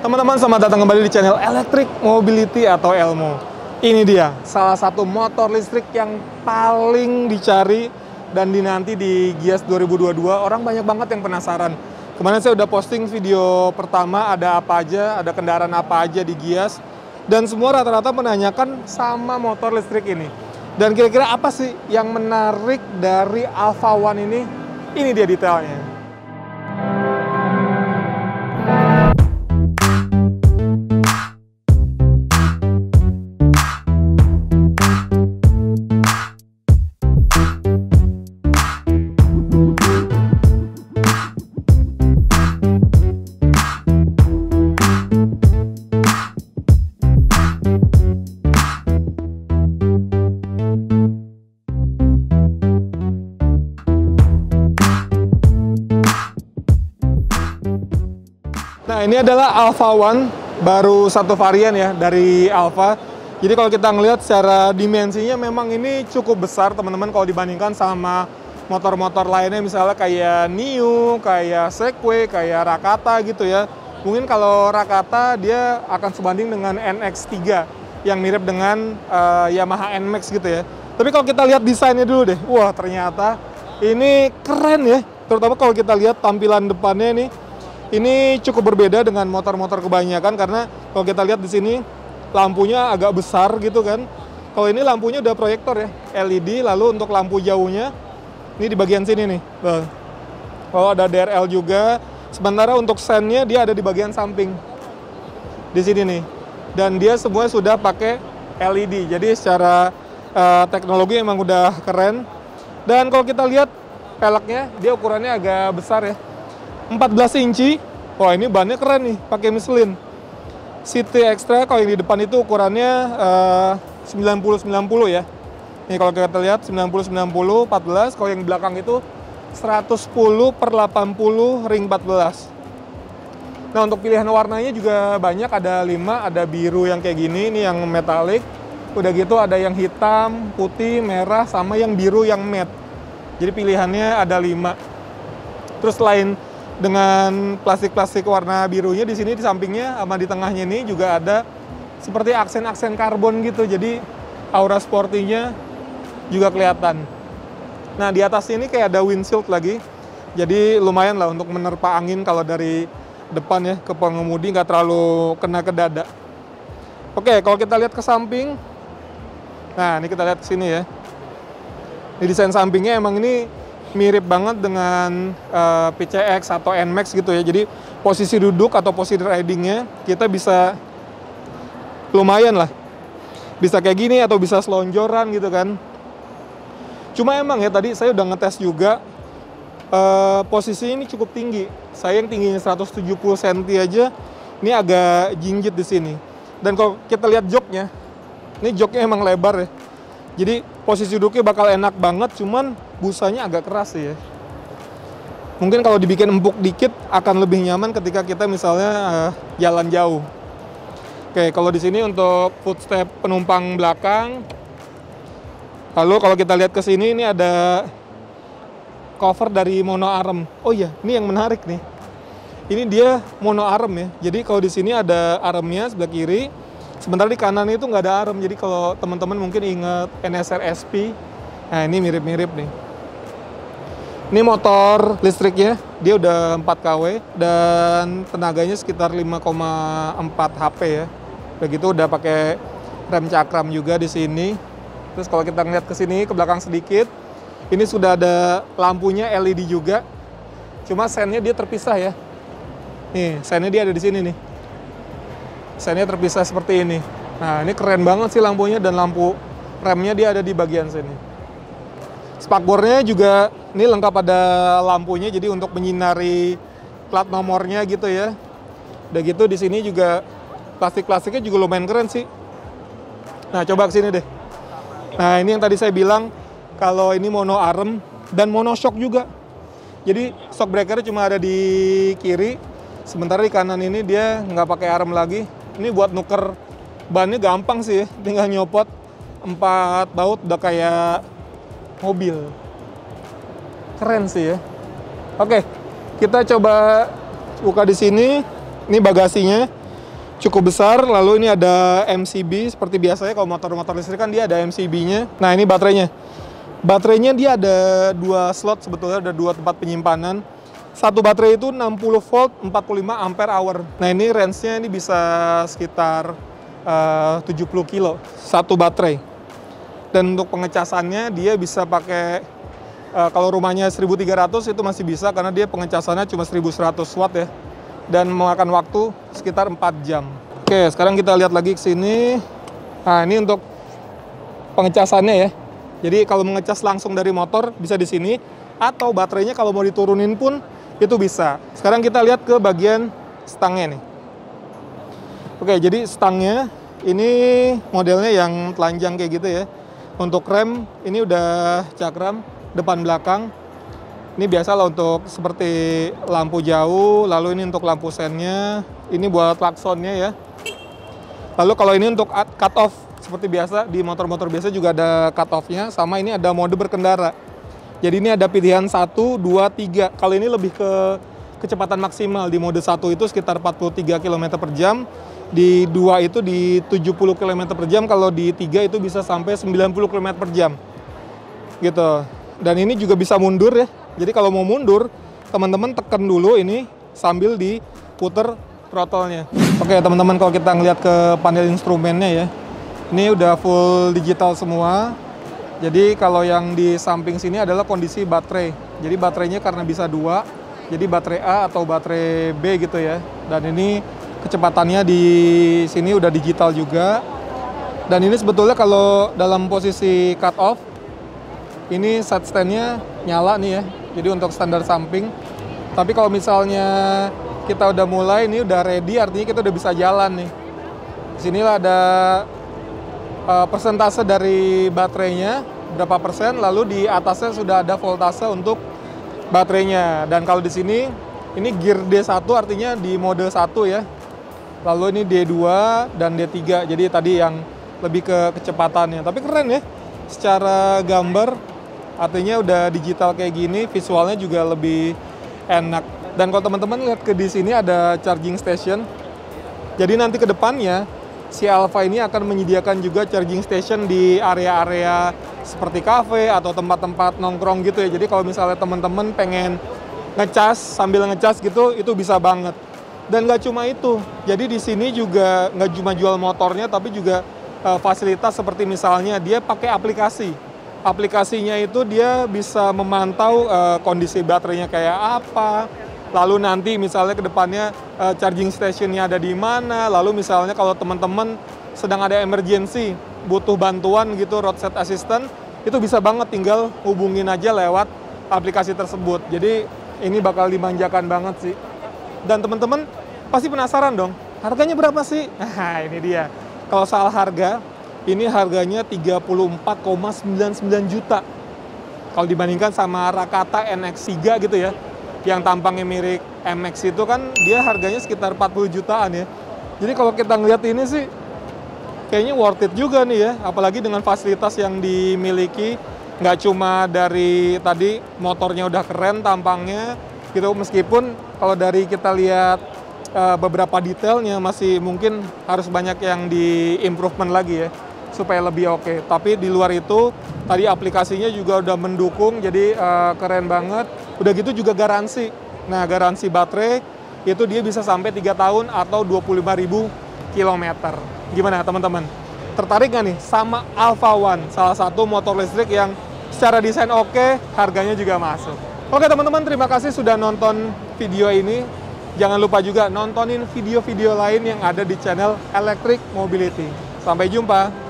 Teman-teman, selamat datang kembali di channel Electric Mobility atau Elmo. Ini dia, salah satu motor listrik yang paling dicari dan dinanti di Gias 2022. Orang banyak banget yang penasaran. Kemarin saya udah posting video pertama, ada apa aja, ada kendaraan apa aja di Gias. Dan semua rata-rata menanyakan sama motor listrik ini. Dan kira-kira apa sih yang menarik dari Alpha One ini? Ini dia detailnya. Nah, ini adalah Alpha One, baru satu varian ya dari Alpha. Jadi kalau kita ngelihat secara dimensinya memang ini cukup besar teman-teman kalau dibandingkan sama motor-motor lainnya, misalnya kayak Nio, kayak Segway, kayak Rakata gitu ya. Mungkin kalau Rakata dia akan sebanding dengan NX3 yang mirip dengan Yamaha NMAX gitu ya. Tapi kalau kita lihat desainnya dulu deh, wah ternyata ini keren ya. Terutama kalau kita lihat tampilan depannya nih. Ini cukup berbeda dengan motor-motor kebanyakan karena kalau kita lihat di sini lampunya agak besar gitu kan. Kalau ini lampunya udah proyektor ya, LED. Lalu untuk lampu jauhnya ini di bagian sini nih. Kalau ada DRL juga. Sementara untuk sennya dia ada di bagian samping di sini nih. Dan dia semuanya sudah pakai LED. Jadi secara teknologi emang udah keren. Dan kalau kita lihat peleknya, dia ukurannya agak besar ya. 14 inci, wah ini bannya keren nih, pakai Michelin. City Extra kalau yang di depan itu ukurannya 90-90 ya. Nih kalau kita lihat 90-90, 14, kalau yang di belakang itu 110/80 ring 14. Nah untuk pilihan warnanya juga banyak, ada 5, ada biru yang kayak gini, ini yang metalik. Udah gitu ada yang hitam, putih, merah, sama yang biru yang matte. Jadi pilihannya ada 5. Terus lain dengan plastik-plastik warna birunya di sini di sampingnya sama di tengahnya ini juga ada seperti aksen-aksen karbon gitu. Jadi aura sportinya juga kelihatan. Nah, di atas ini kayak ada windshield lagi. Jadi lumayan lah untuk menerpa angin kalau dari depan ya ke pengemudi, nggak terlalu kena ke dada. Oke, kalau kita lihat ke samping. Nah, ini kita lihat ke sini ya. Di desain sampingnya emang ini mirip banget dengan PCX atau NMAX gitu ya. Jadi posisi duduk atau posisi ridingnya kita bisa lumayan lah. Bisa kayak gini atau bisa selonjoran gitu kan. Cuma emang ya tadi saya udah ngetes juga posisi ini cukup tinggi. Saya yang tingginya 170 cm aja ini agak jinjit di sini. Dan kalau kita lihat joknya, ini joknya emang lebar ya. Jadi posisi duduknya bakal enak banget, cuman busanya agak keras sih ya. Mungkin kalau dibikin empuk dikit akan lebih nyaman ketika kita misalnya jalan jauh. Oke, kalau di sini untuk footstep penumpang belakang. Lalu kalau kita lihat ke sini ini ada cover dari mono arm. Oh iya, ini yang menarik nih. Ini dia mono arm ya. Jadi kalau di sini ada armnya sebelah kiri. Sementara di kanan itu nggak ada arm, jadi kalau teman-teman mungkin ingat NSR SP, nah ini mirip-mirip nih. Ini motor listriknya, dia udah 4 kW dan tenaganya sekitar 5,4 HP ya. Begitu udah pakai rem cakram juga di sini. Terus kalau kita ngeliat ke sini ke belakang sedikit, ini sudah ada lampunya LED juga. Cuma sennya dia terpisah ya. Nih, sennya dia ada di sini nih. Sennya terpisah seperti ini. Nah, ini keren banget sih lampunya dan lampu remnya dia ada di bagian sini. Spakbornya juga ini lengkap ada lampunya, jadi untuk menyinari plat nomornya gitu ya. Udah gitu di sini juga plastik-plastiknya juga lumayan keren sih. Nah, coba ke sini deh. Nah, ini yang tadi saya bilang kalau ini mono arm dan mono shock juga. Jadi shock breaker cuma ada di kiri, sementara di kanan ini dia nggak pakai arm lagi. Ini buat nuker bannya gampang sih ya, tinggal nyopot 4 baut udah kayak mobil. Keren sih ya. Oke, kita coba buka di sini. Ini bagasinya. cukup besar. Lalu ini ada MCB seperti biasanya kalau motor-motor listrik kan dia ada MCB-nya. Nah, ini baterainya. Baterainya dia ada 2 slot sebetulnya, ada 2 tempat penyimpanan. Satu baterai itu 60 volt 45 ampere hour. Nah, ini range-nya ini bisa sekitar 70 kilo satu baterai. Dan untuk pengecasannya dia bisa pakai kalau rumahnya 1300 itu masih bisa karena dia pengecasannya cuma 1100 watt ya. Dan memakan waktu sekitar 4 jam. Oke, sekarang kita lihat lagi ke sini. Nah, ini untuk pengecasannya ya. Jadi kalau mengecas langsung dari motor bisa di sini, atau baterainya kalau mau diturunin pun itu bisa. Sekarang kita lihat ke bagian stangnya nih. Oke, jadi stangnya ini modelnya yang telanjang kayak gitu ya. Untuk rem ini udah cakram depan belakang. Ini biasa lah untuk seperti lampu jauh, lalu ini untuk lampu sennya, ini buat klaksonnya ya. Lalu kalau ini untuk cut off, seperti biasa di motor-motor biasa juga ada cut off-nya, sama ini ada mode berkendara. Jadi ini ada pilihan 1, 2, 3. Kalau ini lebih ke kecepatan maksimal, di mode 1 itu sekitar 43 km per jam, di 2 itu di 70 km per jam, kalau di 3 itu bisa sampai 90 km per jam. Gitu. Dan ini juga bisa mundur ya. Jadi kalau mau mundur, teman-teman tekan dulu ini sambil diputer throttle-nya. Oke teman-teman, kalau kita ngeliat ke panel instrumennya ya, ini udah full digital semua. Jadi kalau yang di samping sini adalah kondisi baterai. Jadi baterainya karena bisa 2, jadi baterai A atau baterai B gitu ya. Dan ini kecepatannya di sini udah digital juga. Dan ini sebetulnya kalau dalam posisi cut off, ini set stand-nya nyala nih ya. Jadi untuk standar samping. Tapi kalau misalnya kita udah mulai, ini udah ready, artinya kita udah bisa jalan nih. Disinilah ada persentase dari baterainya, berapa persen, lalu di atasnya sudah ada voltase untuk baterainya. Dan kalau di sini, ini gear D1 artinya di mode 1 ya. Lalu ini D2 dan D3, jadi tadi yang lebih ke kecepatannya. Tapi keren ya, secara gambar artinya udah digital kayak gini, visualnya juga lebih enak. Dan kalau teman-teman lihat ke di sini ada charging station. Jadi nanti ke depannya si Alfa ini akan menyediakan juga charging station di area-area seperti kafe atau tempat-tempat nongkrong gitu ya. Jadi kalau misalnya teman-teman pengen ngecas sambil ngecas gitu, itu bisa banget. Dan nggak cuma itu. Jadi di sini juga nggak cuma jual motornya, tapi juga fasilitas seperti misalnya dia pakai aplikasi. Aplikasinya itu dia bisa memantau kondisi baterainya kayak apa, lalu nanti misalnya ke depannya charging stationnya ada di mana, lalu misalnya kalau teman-teman sedang ada emergency, butuh bantuan gitu, roadside assistant, itu bisa banget tinggal hubungin aja lewat aplikasi tersebut. Jadi ini bakal dimanjakan banget sih. Dan teman-teman pasti penasaran dong, harganya berapa sih? Nah ini dia, kalau soal harga, ini harganya 34,99 juta. Kalau dibandingkan sama Rakata NX3 gitu ya, yang tampangnya mirip MX itu kan dia harganya sekitar 40 jutaan ya. Jadi kalau kita ngeliat ini sih, kayaknya worth it juga nih ya. Apalagi dengan fasilitas yang dimiliki, nggak cuma dari tadi motornya udah keren tampangnya, gitu. Meskipun kalau dari kita lihat beberapa detailnya masih mungkin harus banyak yang di-improvement lagi ya, supaya lebih oke. Tapi di luar itu, tadi aplikasinya juga udah mendukung, jadi keren banget. Udah gitu juga garansi. Nah, garansi baterai itu dia bisa sampai 3 tahun atau 25.000 km. Gimana teman-teman? Tertarik nggak nih sama Alfa One? Salah satu motor listrik yang secara desain oke, harganya juga masuk. Oke teman-teman, terima kasih sudah nonton video ini. Jangan lupa juga nontonin video-video lain yang ada di channel Electric Mobility. Sampai jumpa!